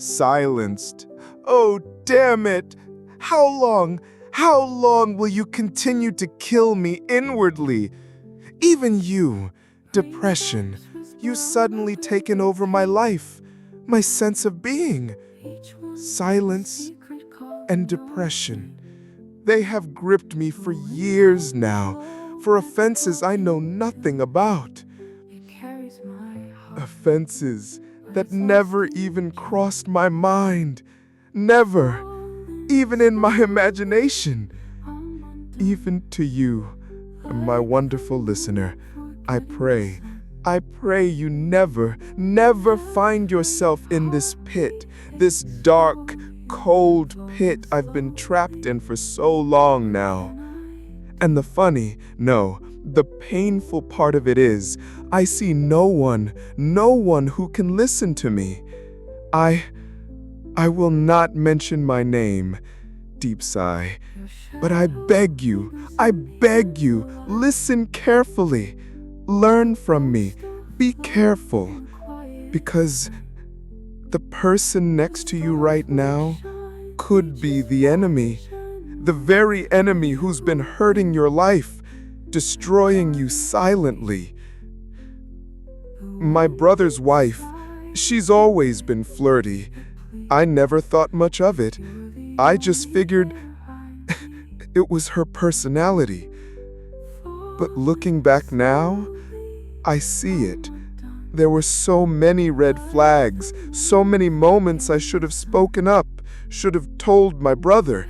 Silenced. Oh, damn it! How long will you continue to kill me inwardly? Even you, depression, you suddenly taken over my life, my sense of being. Silence and depression. They have gripped me for years now, for offenses I know nothing about. Offenses that never even crossed my mind. Never, even in my imagination. Even to you, my wonderful listener, I pray you never find yourself in this pit, this dark, cold pit I've been trapped in for so long now. And the painful part of it is, I see no one who can listen to me. I will not mention my name, deep sigh, but I beg you, listen carefully. Learn from me, be careful, because the person next to you right now could be the enemy, the very enemy who's been hurting your life, destroying you silently. My brother's wife, she's always been flirty. I never thought much of it. I just figured it was her personality. But looking back now, I see it. There were so many red flags, so many moments I should have spoken up, should have told my brother.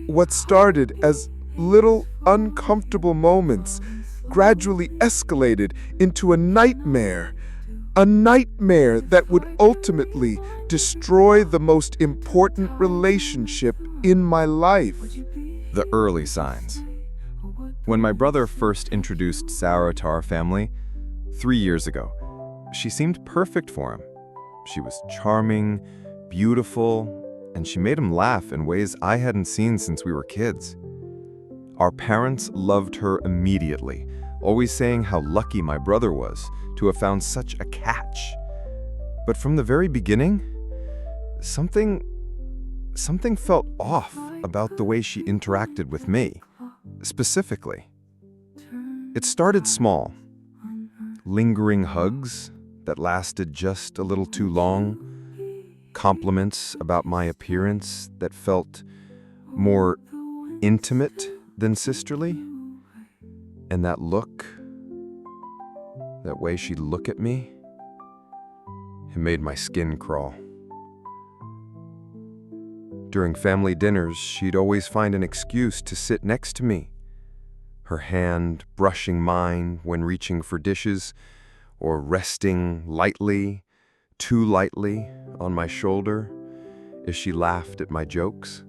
What started as little uncomfortable moments gradually escalated into a nightmare that would ultimately destroy the most important relationship in my life. The early signs. When my brother first introduced Sarah to our family, 3 years ago, she seemed perfect for him. She was charming, beautiful, and she made him laugh in ways I hadn't seen since we were kids. Our parents loved her immediately, always saying how lucky my brother was to have found such a catch. But from the very beginning, something felt off about the way she interacted with me, specifically. It started small, lingering hugs that lasted just a little too long, compliments about my appearance that felt more intimate than sisterly, and that way she'd look at me, it made my skin crawl. During family dinners, she'd always find an excuse to sit next to me, her hand brushing mine when reaching for dishes, or resting lightly, too lightly, on my shoulder as she laughed at my jokes.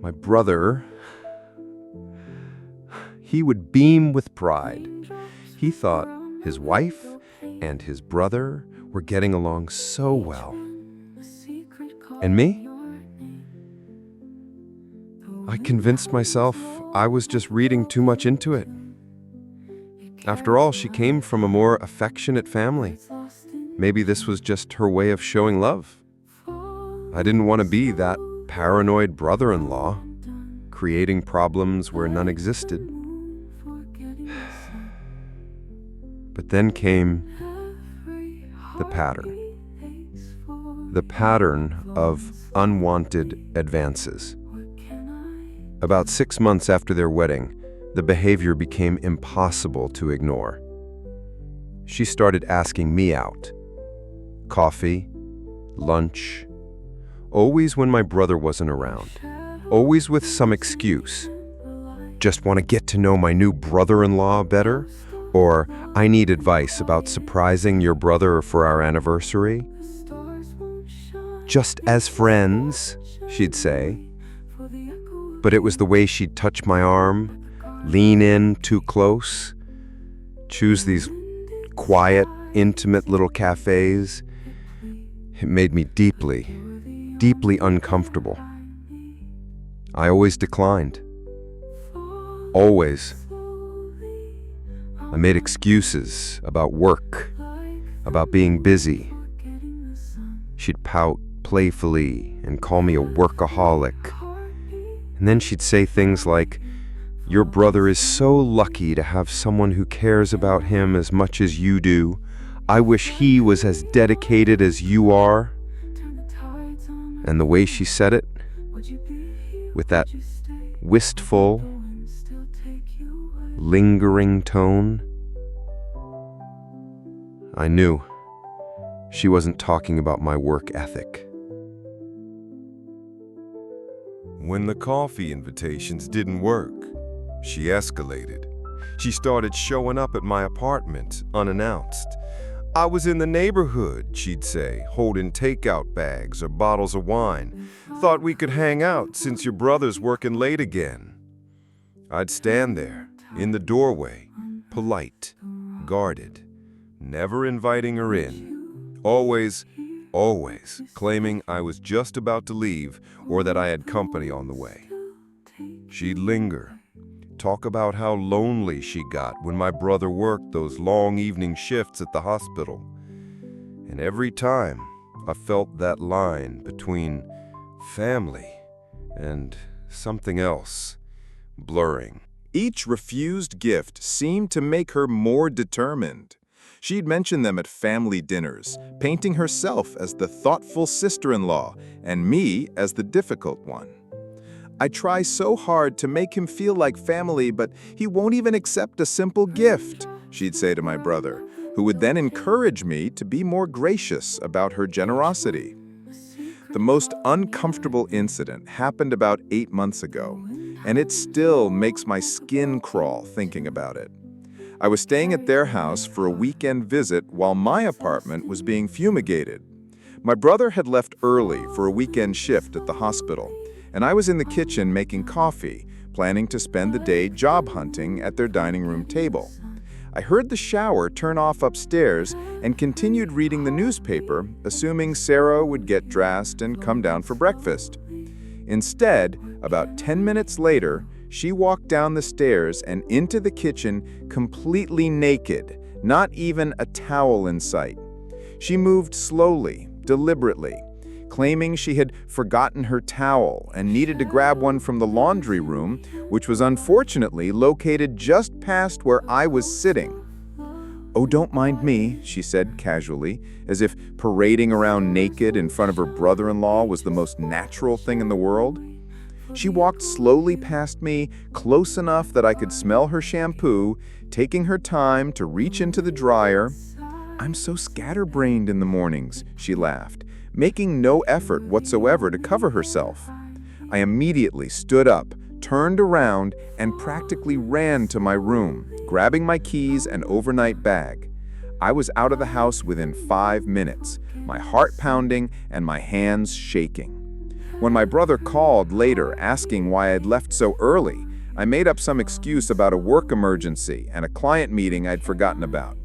My brother, he would beam with pride. He thought his wife and his brother were getting along so well. And me? I convinced myself I was just reading too much into it. After all, she came from a more affectionate family. Maybe this was just her way of showing love. I didn't want to be that paranoid brother-in-law, creating problems where none existed. But then came the pattern. The pattern of unwanted advances. About 6 months after their wedding, the behavior became impossible to ignore. She started asking me out. Coffee, lunch, always when my brother wasn't around, always with some excuse. Just want to get to know my new brother-in-law better? Or I need advice about surprising your brother for our anniversary? Just as friends, she'd say. But it was the way she'd touch my arm, lean in too close, choose these quiet, intimate little cafes. It made me deeply, deeply uncomfortable. I always declined. Always. I made excuses about work, about being busy, She'd pout playfully and call me a workaholic. And then she'd say things like, "Your brother is so lucky to have someone who cares about him as much as you do. I wish he was as dedicated as you are." And the way she said it, with that wistful, lingering tone, I knew she wasn't talking about my work ethic. When the coffee invitations didn't work, she escalated. She started showing up at my apartment unannounced. "I was in the neighborhood," she'd say, holding takeout bags or bottles of wine. "Thought we could hang out since your brother's working late again." I'd stand there, in the doorway, polite, guarded, never inviting her in. Always claiming I was just about to leave or that I had company on the way. She'd linger, talk about how lonely she got when my brother worked those long evening shifts at the hospital. And every time I felt that line between family and something else blurring. Each refused gift seemed to make her more determined. She'd mention them at family dinners, painting herself as the thoughtful sister-in-law and me as the difficult one. "I try so hard to make him feel like family, but he won't even accept a simple gift," she'd say to my brother, who would then encourage me to be more gracious about her generosity. The most uncomfortable incident happened about 8 months ago, and it still makes my skin crawl thinking about it. I was staying at their house for a weekend visit while my apartment was being fumigated. My brother had left early for a weekend shift at the hospital, and I was in the kitchen making coffee, planning to spend the day job hunting at their dining room table. I heard the shower turn off upstairs and continued reading the newspaper, assuming Sarah would get dressed and come down for breakfast. Instead, about 10 minutes later, she walked down the stairs and into the kitchen completely naked, not even a towel in sight. She moved slowly, deliberately, claiming she had forgotten her towel and needed to grab one from the laundry room, which was unfortunately located just past where I was sitting. "Oh, don't mind me," she said casually, as if parading around naked in front of her brother-in-law was the most natural thing in the world. She walked slowly past me, close enough that I could smell her shampoo, taking her time to reach into the dryer. "I'm so scatterbrained in the mornings," she laughed, making no effort whatsoever to cover herself. I immediately stood up, turned around, and practically ran to my room, grabbing my keys and overnight bag. I was out of the house within 5 minutes, my heart pounding and my hands shaking. When my brother called later asking why I'd left so early, I made up some excuse about a work emergency and a client meeting I'd forgotten about.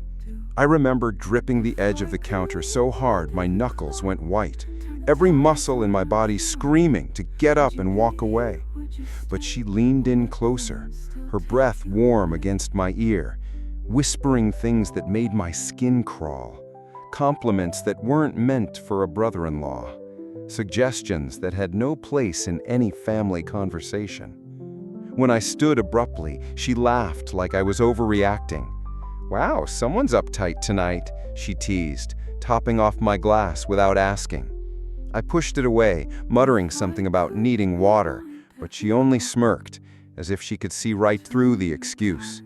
I remember gripping the edge of the counter so hard my knuckles went white, every muscle in my body screaming to get up and walk away. But she leaned in closer, her breath warm against my ear, whispering things that made my skin crawl, compliments that weren't meant for a brother-in-law, suggestions that had no place in any family conversation. When I stood abruptly, she laughed like I was overreacting. "Wow, someone's uptight tonight," she teased, topping off my glass without asking. I pushed it away, muttering something about needing water, but she only smirked, as if she could see right through the excuse.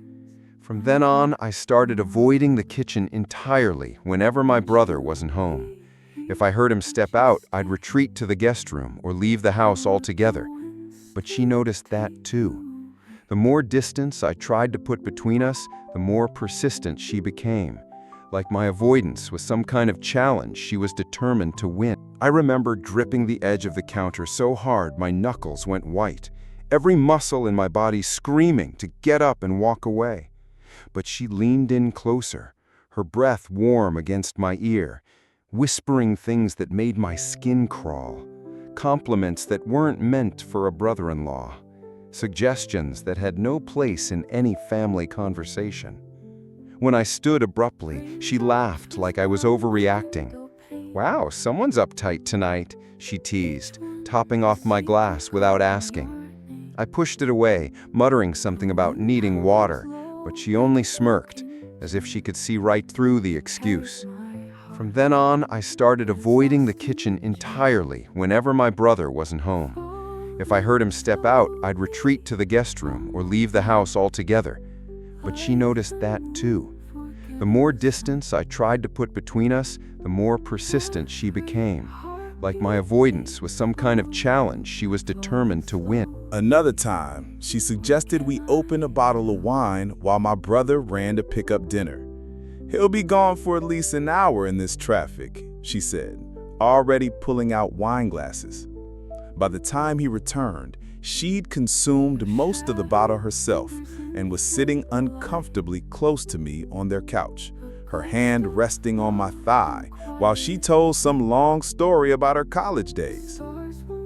From then on, I started avoiding the kitchen entirely whenever my brother wasn't home. If I heard him step out, I'd retreat to the guest room or leave the house altogether. But she noticed that too. The more distance I tried to put between us, the more persistent she became. Like my avoidance was some kind of challenge she was determined to win. I remember gripping the edge of the counter so hard my knuckles went white, every muscle in my body screaming to get up and walk away. But she leaned in closer, her breath warm against my ear, whispering things that made my skin crawl, compliments that weren't meant for a brother-in-law, suggestions that had no place in any family conversation. When I stood abruptly, she laughed like I was overreacting. "Wow, someone's uptight tonight," she teased, topping off my glass without asking. I pushed it away, muttering something about needing water, but she only smirked, as if she could see right through the excuse. From then on, I started avoiding the kitchen entirely whenever my brother wasn't home. If I heard him step out, I'd retreat to the guest room or leave the house altogether. But she noticed that too. The more distance I tried to put between us, the more persistent she became. Like my avoidance was some kind of challenge she was determined to win. Another time, she suggested we open a bottle of wine while my brother ran to pick up dinner. "He'll be gone for at least an hour in this traffic," she said, already pulling out wine glasses. By the time he returned, she'd consumed most of the bottle herself and was sitting uncomfortably close to me on their couch, her hand resting on my thigh while she told some long story about her college days.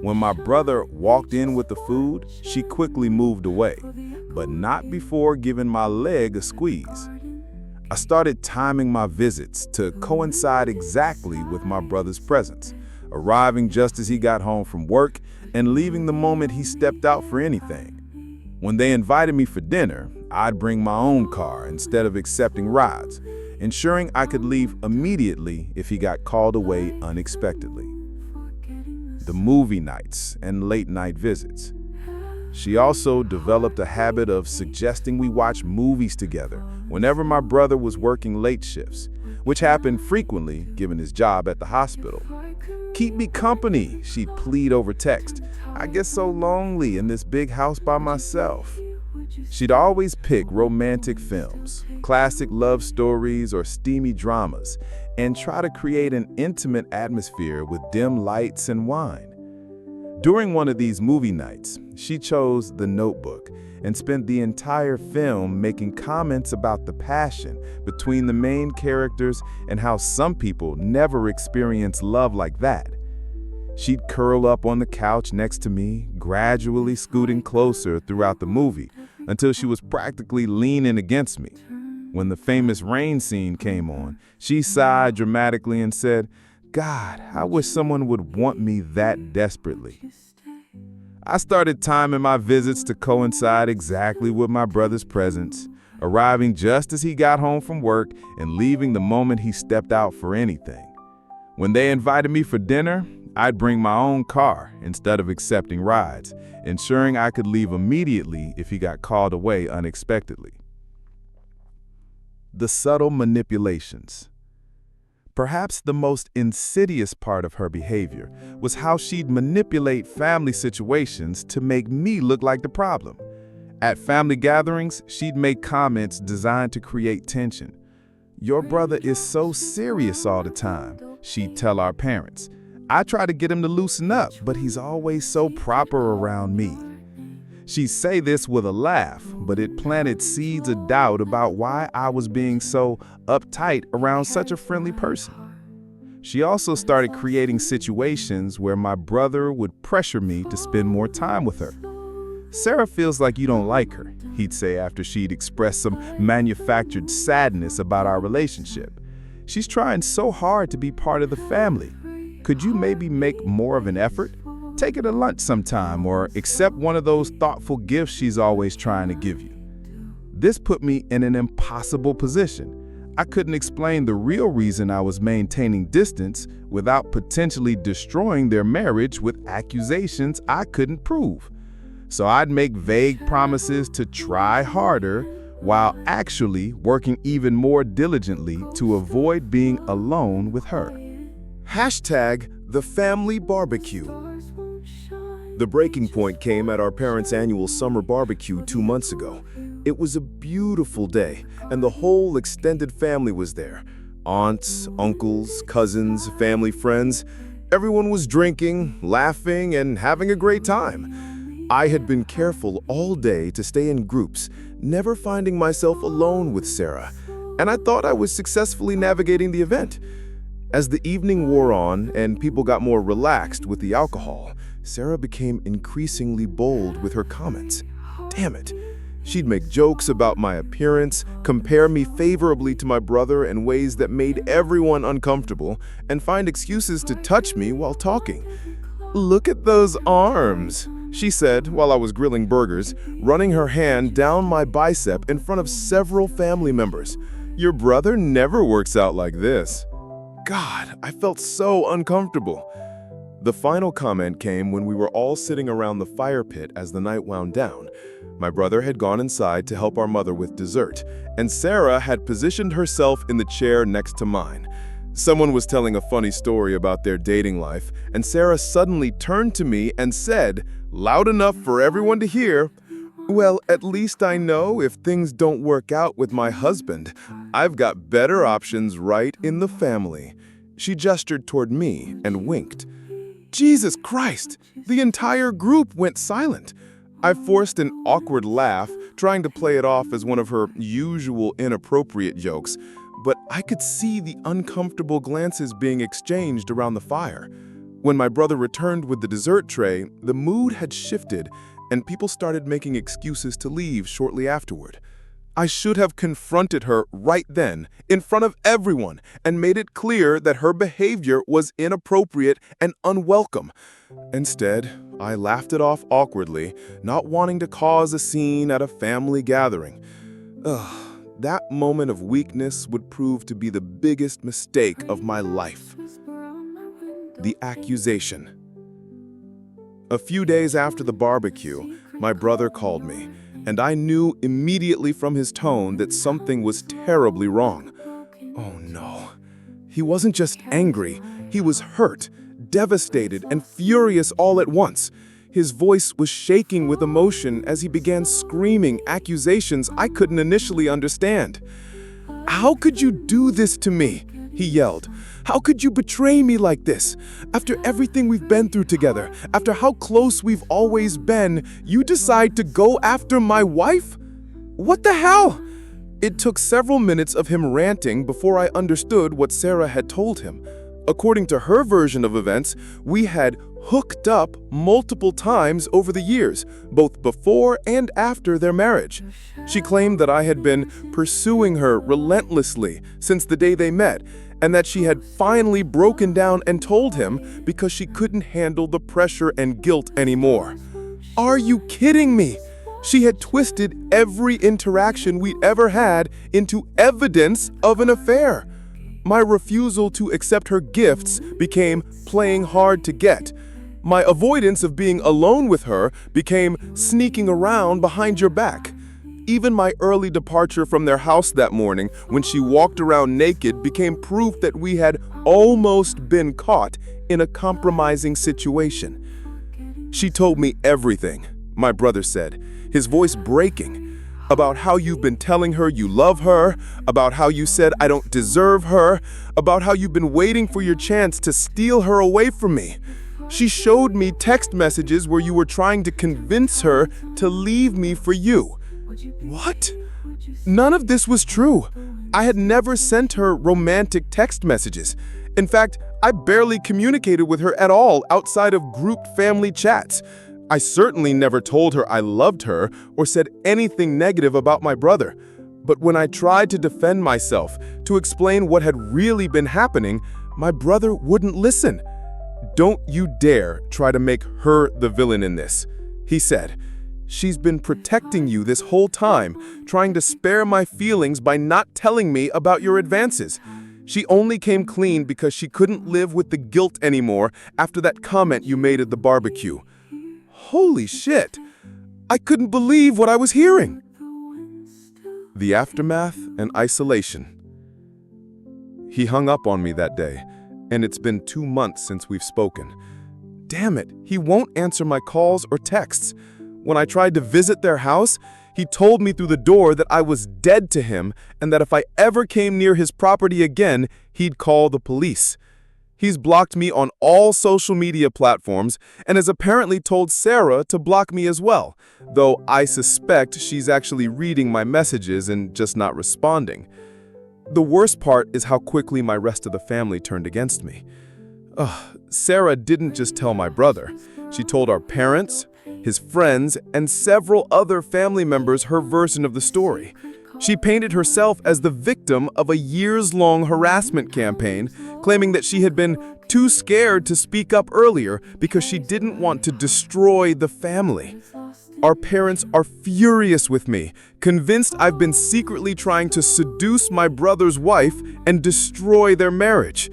When my brother walked in with the food, she quickly moved away, but not before giving my leg a squeeze. I started timing my visits to coincide exactly with my brother's presence, arriving just as he got home from work and leaving the moment he stepped out for anything. When they invited me for dinner, I'd bring my own car instead of accepting rides, ensuring I could leave immediately if he got called away unexpectedly. The movie nights and late-night visits. She also developed a habit of suggesting we watch movies together whenever my brother was working late shifts, which happened frequently given his job at the hospital. "Keep me company," she'd plead over text. "I get so lonely in this big house by myself." She'd always pick romantic films, classic love stories, or steamy dramas, and try to create an intimate atmosphere with dim lights and wine. During one of these movie nights, she chose The Notebook and spent the entire film making comments about the passion between the main characters and how some people never experience love like that. She'd curl up on the couch next to me, gradually scooting closer throughout the movie until she was practically leaning against me. When the famous rain scene came on, she sighed dramatically and said, "God, I wish someone would want me that desperately." I started timing my visits to coincide exactly with my brother's presence, arriving just as he got home from work and leaving the moment he stepped out for anything. When they invited me for dinner, I'd bring my own car instead of accepting rides, ensuring I could leave immediately if he got called away unexpectedly. The subtle manipulations. Perhaps the most insidious part of her behavior was how she'd manipulate family situations to make me look like the problem. At family gatherings, she'd make comments designed to create tension. "Your brother is so serious all the time," she'd tell our parents. "I try to get him to loosen up, but he's always so proper around me." She'd say this with a laugh, but it planted seeds of doubt about why I was being so uptight around such a friendly person. She also started creating situations where my brother would pressure me to spend more time with her. "Sarah feels like you don't like her," he'd say after she'd expressed some manufactured sadness about our relationship. "She's trying so hard to be part of the family. Could you maybe make more of an effort? Take her to lunch sometime or accept one of those thoughtful gifts she's always trying to give you." This put me in an impossible position. I couldn't explain the real reason I was maintaining distance without potentially destroying their marriage with accusations I couldn't prove. So I'd make vague promises to try harder while actually working even more diligently to avoid being alone with her. #TheFamilyBarbecue. The breaking point came at our parents' annual summer barbecue 2 months ago. It was a beautiful day, and the whole extended family was there. Aunts, uncles, cousins, family friends. Everyone was drinking, laughing, and having a great time. I had been careful all day to stay in groups, never finding myself alone with Sarah, and I thought I was successfully navigating the event. As the evening wore on and people got more relaxed with the alcohol, Sarah became increasingly bold with her comments. Damn it. She'd make jokes about my appearance, compare me favorably to my brother in ways that made everyone uncomfortable, and find excuses to touch me while talking. "Look at those arms," she said while I was grilling burgers, running her hand down my bicep in front of several family members. "Your brother never works out like this." God, I felt so uncomfortable. The final comment came when we were all sitting around the fire pit as the night wound down. My brother had gone inside to help our mother with dessert, and Sarah had positioned herself in the chair next to mine. Someone was telling a funny story about their dating life, and Sarah suddenly turned to me and said, loud enough for everyone to hear, "Well, at least I know if things don't work out with my husband, I've got better options right in the family." She gestured toward me and winked. Jesus Christ! The entire group went silent. I forced an awkward laugh, trying to play it off as one of her usual inappropriate jokes, but I could see the uncomfortable glances being exchanged around the fire. When my brother returned with the dessert tray, the mood had shifted, and people started making excuses to leave shortly afterward. I should have confronted her right then, in front of everyone, and made it clear that her behavior was inappropriate and unwelcome. Instead, I laughed it off awkwardly, not wanting to cause a scene at a family gathering. That moment of weakness would prove to be the biggest mistake of my life. The accusation. A few days after the barbecue, my brother called me, and I knew immediately from his tone that something was terribly wrong. Oh no. He wasn't just angry, he was hurt, devastated, and furious all at once. His voice was shaking with emotion as he began screaming accusations I couldn't initially understand. "How could you do this to me?" he yelled. "How could you betray me like this? After everything we've been through together, after how close we've always been, you decide to go after my wife? What the hell?" It took several minutes of him ranting before I understood what Sarah had told him. According to her version of events, we had hooked up multiple times over the years, both before and after their marriage. She claimed that I had been pursuing her relentlessly since the day they met, and that she had finally broken down and told him because she couldn't handle the pressure and guilt anymore. Are you kidding me? She had twisted every interaction we'd ever had into evidence of an affair. My refusal to accept her gifts became playing hard to get. My avoidance of being alone with her became sneaking around behind your back. Even my early departure from their house that morning, when she walked around naked, became proof that we had almost been caught in a compromising situation. She told me everything, my brother said, his voice breaking, about how you've been telling her you love her, about how you said I don't deserve her, about how you've been waiting for your chance to steal her away from me. She showed me text messages where you were trying to convince her to leave me for you. What? None of this was true. I had never sent her romantic text messages. In fact, I barely communicated with her at all outside of grouped family chats. I certainly never told her I loved her or said anything negative about my brother. But when I tried to defend myself, to explain what had really been happening, my brother wouldn't listen. "Don't you dare try to make her the villain in this," he said. "She's been protecting you this whole time, trying to spare my feelings by not telling me about your advances. She only came clean because she couldn't live with the guilt anymore after that comment you made at the barbecue." Holy shit! I couldn't believe what I was hearing. The aftermath and isolation. He hung up on me that day, and it's been 2 months since we've spoken. Damn it, he won't answer my calls or texts. When I tried to visit their house, he told me through the door that I was dead to him and that if I ever came near his property again, he'd call the police. He's blocked me on all social media platforms and has apparently told Sarah to block me as well, though I suspect she's actually reading my messages and just not responding. The worst part is how quickly my rest of the family turned against me. Sarah didn't just tell my brother. She told our parents, his friends, and several other family members her version of the story. She painted herself as the victim of a years-long harassment campaign, claiming that she had been too scared to speak up earlier because she didn't want to destroy the family. Our parents are furious with me, convinced I've been secretly trying to seduce my brother's wife and destroy their marriage.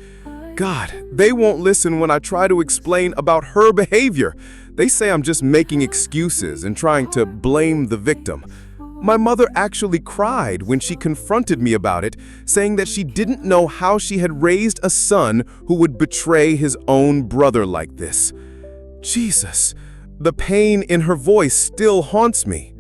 God, they won't listen when I try to explain about her behavior. They say I'm just making excuses and trying to blame the victim. My mother actually cried when she confronted me about it, saying that she didn't know how she had raised a son who would betray his own brother like this. Jesus, the pain in her voice still haunts me.